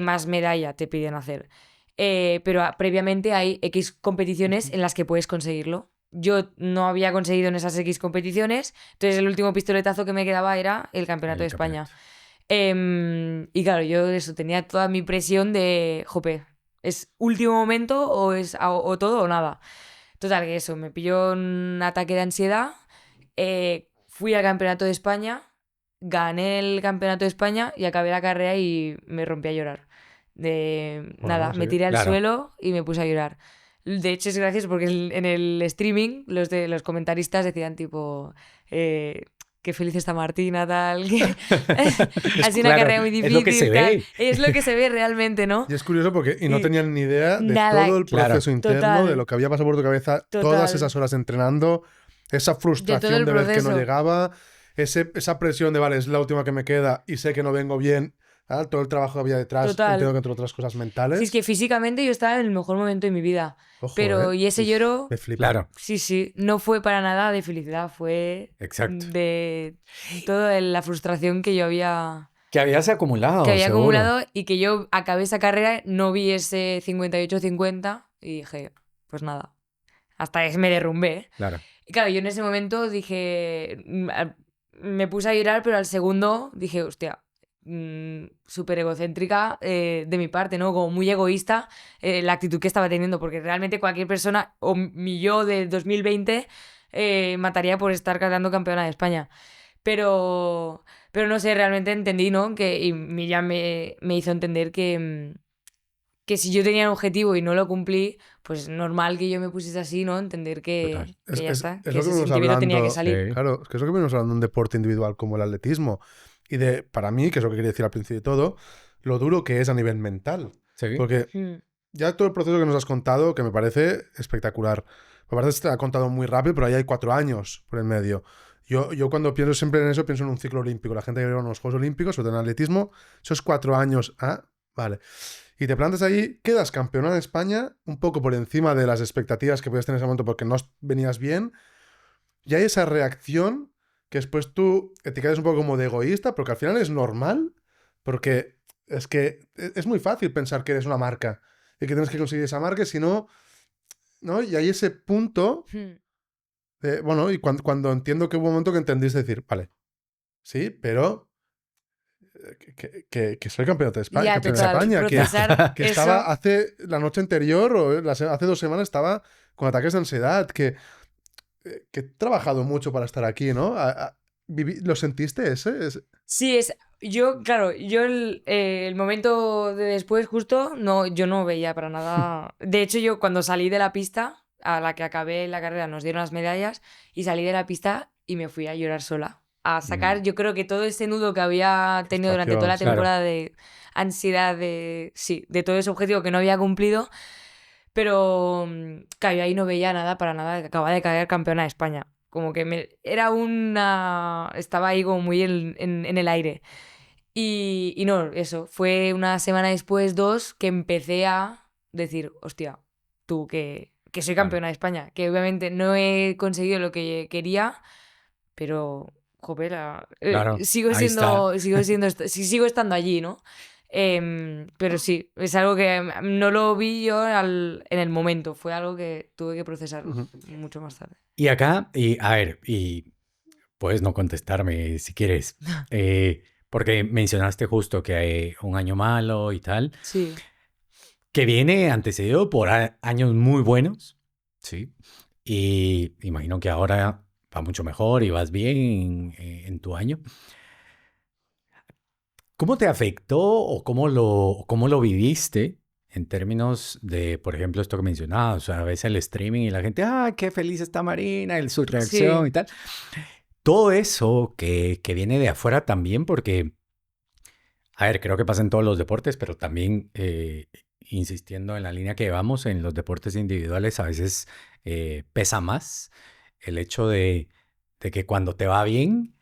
Más medalla te piden hacer. Pero previamente hay X competiciones en las que puedes conseguirlo. Yo no había conseguido en esas X competiciones, entonces el último pistoletazo que me quedaba era el campeonato de España. Y claro, yo eso, tenía toda mi presión de, jope, ¿es último momento o todo o nada? Total, que eso, me pilló un ataque de ansiedad, fui al Campeonato de España, gané el Campeonato de España y acabé la carrera y me rompí a llorar.
Bueno,
Nada, me
sí.
tiré al
Claro.
suelo y me puse a llorar. De hecho, es gracioso porque en el streaming los comentaristas decían tipo, qué feliz está Martina, tal, que ha sido una
Claro,
carrera muy
es lo que se
difícil, tal.
ve.
Es lo que se ve realmente, ¿no?
Y es curioso porque no
Y
tenían ni idea de
nada,
todo el
Claro.
proceso interno, de lo
total,
que había pasado por tu cabeza, todas esas
total,
horas entrenando, esa
de todo
frustración
el
de ver que no
proceso.
llegaba, esa presión de, vale, es la última que me queda y sé que no vengo bien, ¿ah? Todo el trabajo que había detrás, entiendo
Total.
que entre otras cosas
Sí, es
mentales.
que físicamente yo estaba en el mejor momento de mi vida.
Ojo,
Pero, y ese
Uf,
lloro,
me flipa.
Claro,
sí, sí, no fue para nada de felicidad, fue
exacto.
de toda la frustración que yo
Que habías
que
acumulado,
había
seguro.
acumulado y que yo acabé esa carrera, no vi ese 58-50 y dije, pues nada, hasta que me derrumbé.
Claro.
Y claro, yo en ese momento dije, me puse a llorar, pero al segundo dije, hostia, súper egocéntrica de mi parte, ¿no? Como muy egoísta la actitud que estaba teniendo, porque realmente cualquier persona, o mi yo de 2020, mataría por estar quedando campeona de España. Pero no sé, realmente entendí, ¿no? Y Miriam me hizo entender que si yo tenía un objetivo y no lo cumplí, pues normal que yo me pusiese así, ¿no? Entender
Total.
que ya está,
Es
que
lo que
ese
venimos
sentimiento tenía que
hablando,
salir.
Sí.
claro, es que es lo que venimos hablando de un deporte individual como el atletismo. Y de, para mí, que es lo que quería decir al principio de todo, lo duro que es a nivel mental.
Sí.
Porque
Mm.
ya todo el proceso que nos has contado, que me parece espectacular. Me parece que te ha contado muy rápido, pero ahí hay 4 años por el medio. Yo cuando pienso siempre en eso, pienso en un ciclo olímpico. La gente que ve unos Juegos Olímpicos, sobre todo en atletismo, esos 4 años. Ah, vale. Y te plantas ahí, quedas campeona de España, un poco por encima de las expectativas que podías tener en ese momento porque no venías bien. Y hay esa reacción que después tú etiquetas un poco como de egoísta, porque al final es normal, porque es que es muy fácil pensar que eres una marca y que tienes que conseguir esa marca, si no, ¿no? Y hay ese punto,
Mm.
bueno, y cuando entiendo que hubo un momento que entendiste decir, vale, sí, pero que soy campeón de España,
Ya,
campeón de
total,
España,
procesar
que
eso.
estaba hace la noche anterior o hace 2 semanas estaba con ataques de ansiedad, que he trabajado mucho para estar aquí, ¿no? ¿Lo sentiste ese?
Sí, yo, claro, yo el momento de después justo, no, yo no veía para nada. De hecho, yo cuando salí de la pista, a la que acabé la carrera, nos dieron las medallas y salí de la pista y me fui a llorar sola. A sacar, yo creo que todo ese nudo que había tenido durante toda
Frustración,
la
sí.
Claro.
temporada de ansiedad, sí, de todo ese objetivo que no había cumplido. Pero, claro, yo ahí no veía nada para nada, que acababa de caer campeona de España. Como que era una... Estaba ahí como muy en el aire. Y no, eso, fue una semana después, 2, que empecé a decir, hostia, tú que soy
Claro.
campeona de España, que obviamente no he conseguido lo que quería, pero, joder,
Claro. Ahí está.
sigo estando allí, ¿no? Pero sí, es algo que no lo vi yo en el momento, fue algo que tuve que procesar
Ujú.
mucho más tarde.
Y acá, y a ver, y puedes no contestarme si quieres, porque mencionaste justo que hay un año malo y tal,
Sí,
que viene antecedido por años muy buenos, ¿sí? Y imagino que ahora va mucho mejor y vas bien en tu año. ¿Cómo te afectó o cómo lo viviste en términos de, por ejemplo, esto que mencionabas? O sea, ves el streaming y la gente, qué feliz está Marina, su reacción
sí,
y tal. Todo eso que viene de afuera también, porque, a ver, creo que pasa en todos los deportes, pero también insistiendo en la línea que llevamos, en los deportes individuales a veces pesa más el hecho de que cuando te va bien,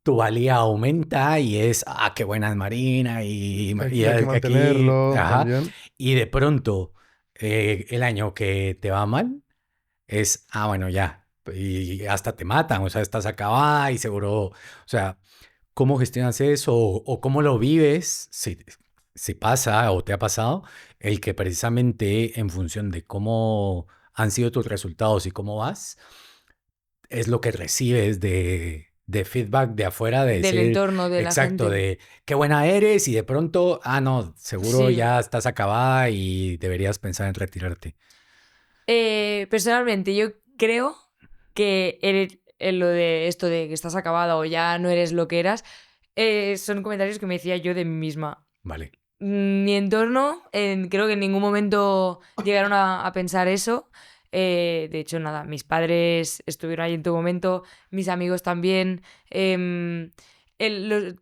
tu valía aumenta y es, qué buena es Marina y
Hay que
aquí,
mantenerlo
ajá.
también.
Y de pronto, el año que te va mal es, bueno, ya, y hasta te matan, o sea, estás acabada y seguro, o sea, ¿cómo gestionas eso o cómo lo vives? Si pasa o te ha pasado, el que precisamente en función de cómo han sido tus resultados y cómo vas, es lo que recibes de feedback de afuera, de
Del
decir,
entorno, de la
exacto,
gente.
de qué buena eres y de pronto, no, seguro
Sí.
ya estás acabada y deberías pensar en retirarte.
Personalmente, yo creo que lo de esto de que estás acabada o ya no eres lo que eras, son comentarios que me decía yo de mí misma.
Vale.
Mi entorno, creo que en ningún momento llegaron a pensar eso. De hecho, nada, mis padres estuvieron ahí en todo momento, mis amigos también.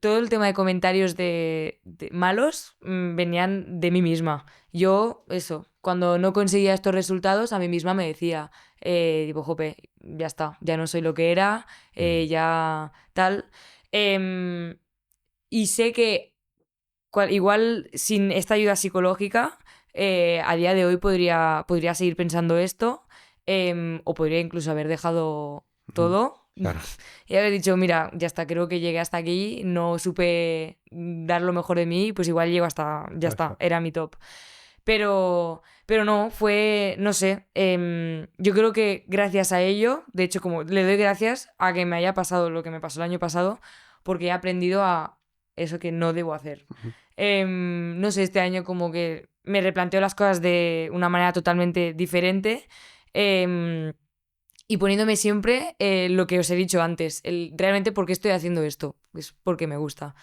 Todo el tema de comentarios de malos venían de mí misma. Yo, eso, cuando no conseguía estos resultados, a mí misma me decía, tipo, jope, ya está, ya no soy lo que era, ya tal. Y sé que igual sin esta ayuda psicológica, a día de hoy podría seguir pensando esto, o podría incluso haber dejado todo
Claro.
y haber dicho, mira, ya está, creo que llegué hasta aquí, no supe dar lo mejor de mí, pues igual llego hasta, ya está, era mi top. Pero no, no sé, yo creo que gracias a ello, de hecho, como le doy gracias a que me haya pasado lo que me pasó el año pasado, porque he aprendido a eso que no debo hacer. No sé, este año como que me replanteo las cosas de una manera totalmente diferente, y poniéndome siempre lo que os he dicho antes, realmente por qué estoy haciendo esto, es porque me gusta.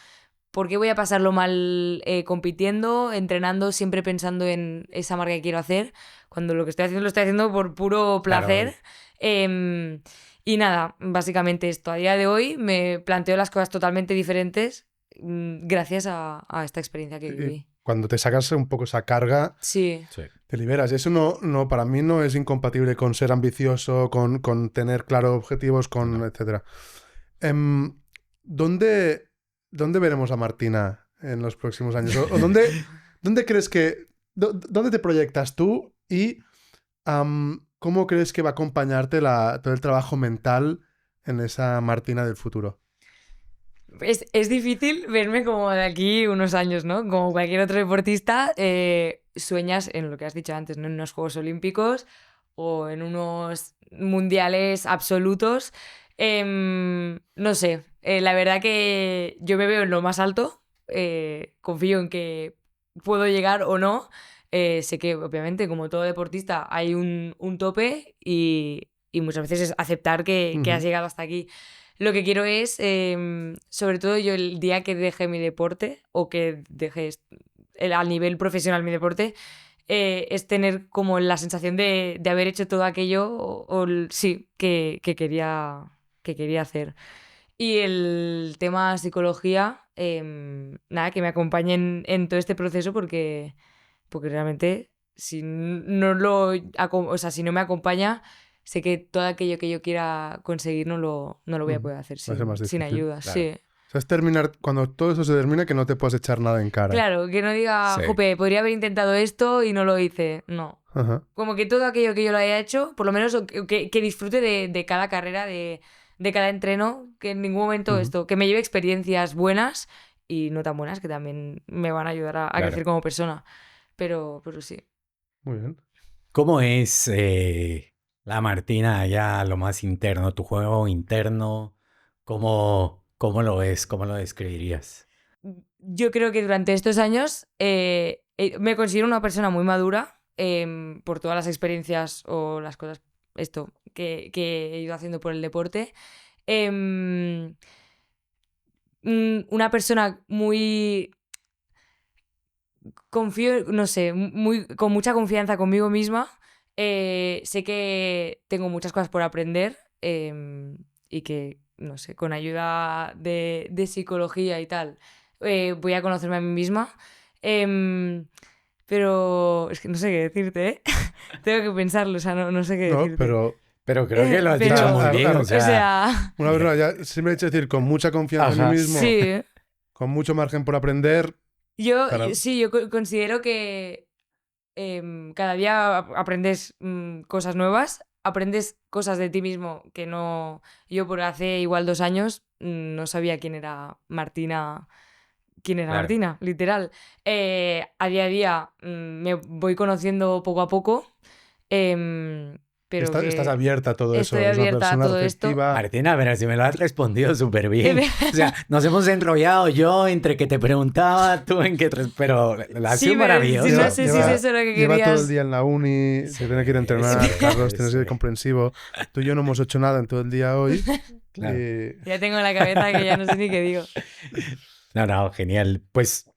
¿Por qué voy a pasarlo mal compitiendo, entrenando, siempre pensando en esa marca que quiero hacer, cuando lo que estoy haciendo lo estoy haciendo por puro placer? Claro. Y nada, básicamente esto. A día de hoy me planteo las cosas totalmente diferentes gracias a esta experiencia que viví.
Cuando te sacas un poco esa carga,
Sí.
te liberas. Eso no, para mí no es incompatible con ser ambicioso, con tener claros objetivos, etcétera. ¿Dónde veremos a Martina en los próximos años? ¿O dónde crees que... ¿Dónde te proyectas tú? Y ¿cómo crees que va a acompañarte todo el trabajo mental en esa Martina del futuro?
Es difícil verme como de aquí unos años, ¿no? Como cualquier otro deportista, sueñas en lo que has dicho antes, ¿no? En unos Juegos Olímpicos o en unos mundiales absolutos. No sé, la verdad que yo me veo en lo más alto, confío en que puedo llegar o no. Sé que, obviamente, como todo deportista, hay un tope y muchas veces es aceptar que has llegado hasta aquí. Lo que quiero es, sobre todo yo el día que deje mi deporte o que deje a nivel profesional mi deporte, es tener como la sensación de haber hecho todo aquello sí, que quería hacer. Y el tema psicología, nada, que me acompañen en todo este proceso porque realmente si si no me acompaña, sé que todo aquello que yo quiera conseguir no lo voy a poder hacer
Va a ser más
sin
difícil.
ayuda.
Claro.
Sí.
O sea, es terminar, cuando todo eso se termine, que no te puedas echar nada en cara.
Claro, que no diga,
Sí.
jope, podría haber intentado esto y no lo hice. No.
Ajá.
Como que todo aquello que yo lo haya hecho, por lo menos que disfrute de cada carrera, de cada entreno, que en ningún momento que me lleve experiencias buenas y no tan buenas, que también me van a ayudar a
Claro.
crecer como persona. Pero sí.
Muy bien.
¿Cómo es la Martina allá, lo más interno, tu juego interno? ¿Cómo lo ves? ¿Cómo lo describirías?
Yo creo que durante estos años me considero una persona muy madura por todas las experiencias o las cosas que he ido haciendo por el deporte. Una persona muy... Confío, no sé, con mucha confianza conmigo misma. Sé que tengo muchas cosas por aprender y que, no sé, con ayuda de psicología y tal, voy a conocerme a mí misma. Pero es que no sé qué decirte, ¿eh? Tengo que pensarlo, o sea, no sé qué decirte.
Pero creo que lo has
Pero-
dicho muy bien,
o sea...
Una persona, ya siempre he hecho decir, con mucha confianza en
Ajá.
mí mismo,
Sí.
con mucho margen por aprender.
Yo
Para-
considero que cada día aprendes cosas nuevas, aprendes cosas de ti mismo que no... Yo por hace igual 2 años no sabía quién era Martina,
Claro.
Martina, literal. A día a día me voy conociendo poco a poco, pero pero que
Estás abierta a todo eso.
estoy
Eres una
abierta a
persona
todo esto.
receptiva.
Martina, pero si me lo has respondido súper bien. O sea, nos hemos enrollado yo entre que te preguntaba, tú en que... Pero la ha
Sí,
sido
pero
maravilloso.
si no sé si es eso lo que
Lleva todo el
querías.
día en la uni, se tiene que ir a entrenar,
Sí,
Carlos, tienes que
sí.
ser comprensivo. Tú y yo no hemos hecho nada en todo el día hoy.
Claro.
Ya tengo en la cabeza que ya no sé ni qué digo.
No, genial. Pues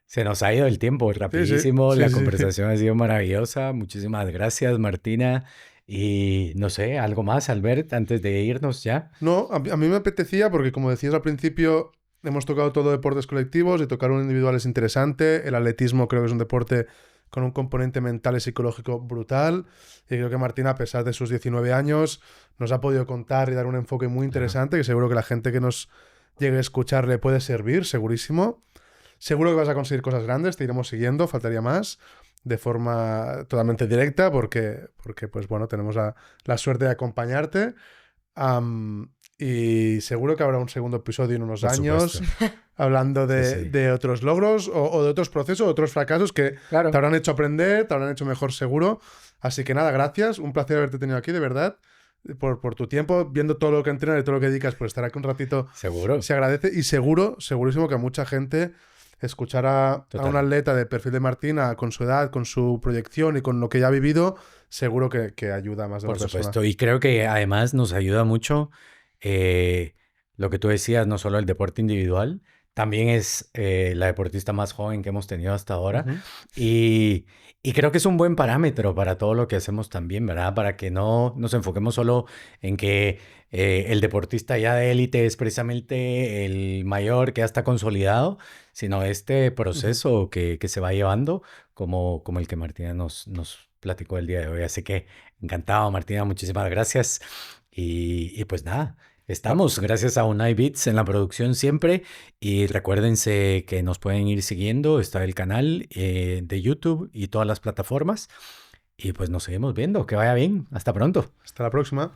se nos ha ido el tiempo rapidísimo.
Sí,
La
sí.
conversación ha sido maravillosa. Muchísimas gracias, Martina. Y no sé, algo más, Albert, antes de irnos ya.
No, a mí me apetecía porque, como decías al principio, hemos tocado todo deportes colectivos y tocar un individual es interesante. El atletismo creo que es un deporte con un componente mental y psicológico brutal. Y creo que Martina, a pesar de sus 19 años, nos ha podido contar y dar un enfoque muy interesante que seguro que la gente que nos llegue a escuchar le puede servir, segurísimo. Seguro que vas a conseguir cosas grandes, te iremos siguiendo, faltaría más, de forma totalmente directa, porque pues bueno, tenemos la suerte de acompañarte. Y seguro que habrá un segundo episodio en unos
Por
años
supuesto.
hablando
Sí.
de otros logros o de otros procesos, otros fracasos que
Claro.
te habrán hecho aprender, te habrán hecho mejor seguro. Así que nada, gracias, un placer haberte tenido aquí, de verdad, por tu tiempo, viendo todo lo que entrenas y todo lo que dedicas, pues estar aquí un ratito
Seguro.
se agradece y segurísimo que a mucha gente escuchar a
Total.
un atleta de perfil de Martina con su edad, con su proyección y con lo que ya ha vivido, seguro que ayuda a más de
Por
una persona.
supuesto. Y creo que además nos ayuda mucho lo que tú decías, no solo el deporte individual, también es la deportista más joven que hemos tenido hasta ahora.
Ujú.
Y creo que es un buen parámetro para todo lo que hacemos también, ¿verdad? Para que no nos enfoquemos solo en que el deportista ya de élite es precisamente el mayor que ya está consolidado, sino este proceso que se va llevando, como el que Martina nos platicó el día de hoy. Así que encantado, Martina, muchísimas gracias. Y pues nada, estamos gracias a Unai Beats en la producción siempre. Y recuérdense que nos pueden ir siguiendo. Está el canal de YouTube y todas las plataformas. Y pues nos seguimos viendo. Que vaya bien. Hasta pronto.
Hasta la próxima.